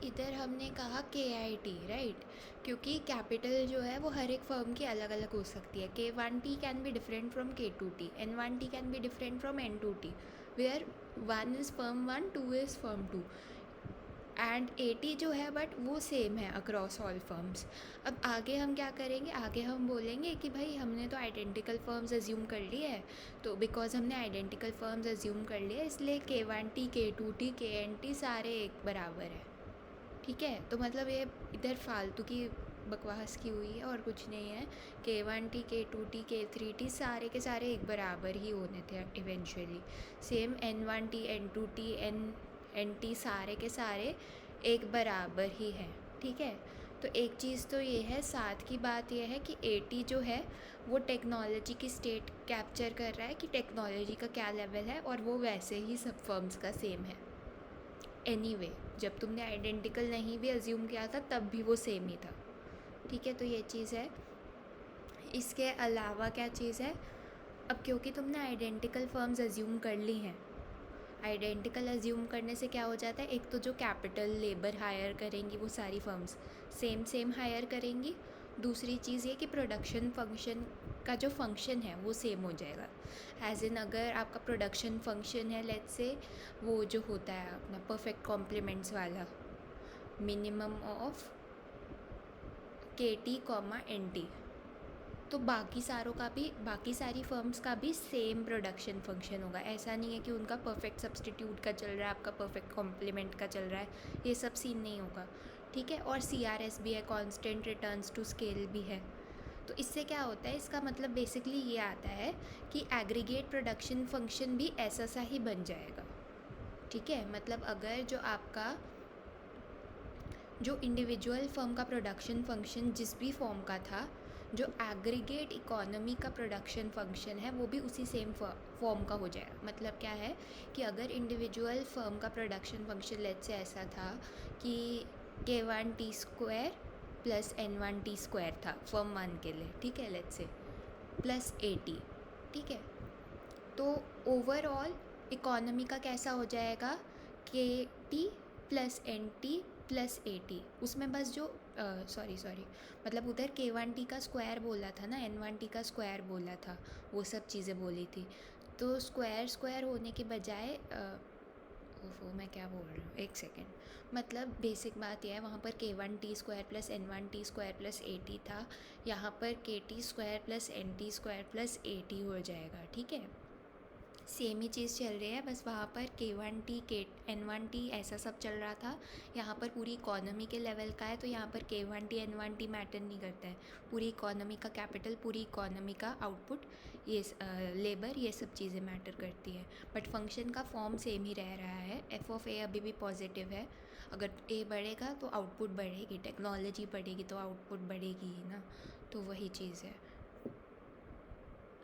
इधर हमने कहा KIT, राइट, क्योंकि कैपिटल जो है वो हर एक फर्म की अलग अलग हो सकती है. K1T can be different from K2T, N1T can be different from N2T, where 1 is firm 1, 2 is firm 2, and 80 जो है बट वो सेम है अक्रॉस ऑल फर्म्स. अब आगे हम क्या करेंगे, आगे हम बोलेंगे कि भाई हमने तो आइडेंटिकल फर्म्स एज्यूम कर ली है, तो बिकॉज हमने आइडेंटिकल फर्म्स एज्यूम कर लिए इसलिए K1T, K2T, KNT सारे एक बराबर है. ठीक है, तो मतलब ये इधर फालतू की बकवास की हुई है और कुछ नहीं है. K1T, K2T, K3T सारे के सारे एक बराबर ही होने थे eventually. Same N1T, N2T, NT सारे के सारे एक बराबर ही है. ठीक है, तो एक चीज़ तो ये है. साथ की बात यह है कि 80 जो है वो टेक्नोलॉजी की स्टेट कैप्चर कर रहा है कि टेक्नोलॉजी का क्या लेवल है, और वो वैसे ही सब फर्म्स का सेम है. एनीवे, जब तुमने आइडेंटिकल नहीं भी अज्यूम किया था तब भी वो सेम ही था. ठीक है, तो ये चीज़ है. इसके अलावा क्या चीज़ है, अब क्योंकि तुमने आइडेंटिकल फर्म्स अज्यूम कर ली हैं, आइडेंटिकल अज्यूम करने से क्या हो जाता है, एक तो जो कैपिटल लेबर हायर करेंगी वो सारी फर्म्स सेम सेम हायर करेंगी. दूसरी चीज़ ये कि प्रोडक्शन फंक्शन का जो फंक्शन है वो सेम हो जाएगा. एज इन अगर आपका प्रोडक्शन फंक्शन है, लेट्स से वो जो होता है अपना परफेक्ट कॉम्प्लीमेंट्स वाला, मिनिमम ऑफ KT, NT, तो बाकी सारों का भी, बाकी सारी फर्म्स का भी सेम प्रोडक्शन फंक्शन होगा. ऐसा नहीं है कि उनका परफेक्ट सब्सटीट्यूट का चल रहा है, आपका परफेक्ट कॉम्प्लीमेंट का चल रहा है, ये सब सीन नहीं होगा. ठीक है, और CRS भी है, कांस्टेंट रिटर्न्स टू स्केल भी है. तो इससे क्या होता है, इसका मतलब बेसिकली ये आता है कि एग्रीगेट प्रोडक्शन फंक्शन भी ऐसा सा ही बन जाएगा. ठीक है, मतलब अगर जो आपका जो इंडिविजुअल फर्म का प्रोडक्शन फंक्शन जिस भी फॉर्म का था, जो एग्रीगेट इकोनॉमी का प्रोडक्शन फंक्शन है वो भी उसी सेम फॉर्म का हो जाएगा. मतलब क्या है कि अगर इंडिविजुअल फर्म का प्रोडक्शन फंक्शन लेट्स से ऐसा था कि K1T² प्लस N1T² था फर्म 1 के लिए, ठीक है, लेट्स से प्लस 80. ठीक है, तो ओवरऑल इकोनॉमी का कैसा हो जाएगा, KT प्लस NT प्लस 80. उसमें बस जो सॉरी मतलब उधर K1T का स्क्वायर बोला था ना, N1T का स्क्वायर बोला था, वो सब चीज़ें बोली थी. तो स्क्वायर होने के बजाय वो मैं क्या बोल रही हूँ, एक सेकेंड. मतलब बेसिक बात यह है, वहाँ पर K1T² प्लस N1T² प्लस 80 था, यहाँ पर KT² प्लस NT² प्लस 80 हो जाएगा. ठीक है, सेम ही चीज़ चल रही है, बस वहाँ पर K1T, N1T ऐसा सब चल रहा था. यहाँ पर पूरी इकोनॉमी के लेवल का है, तो यहाँ पर K1T, N1T मैटर नहीं करता है. पूरी इकोनॉमी का कैपिटल, पूरी इकोनॉमी का आउटपुट, ये लेबर, ये सब चीज़ें मैटर करती है. बट फंक्शन का फॉर्म सेम ही रह रहा है. f(a) अभी भी पॉजिटिव है. अगर a बढ़ेगा तो आउटपुट बढ़ेगी, टेक्नोलॉजी बढ़ेगी तो आउटपुट बढ़ेगी ही ना. तो वही चीज़ है.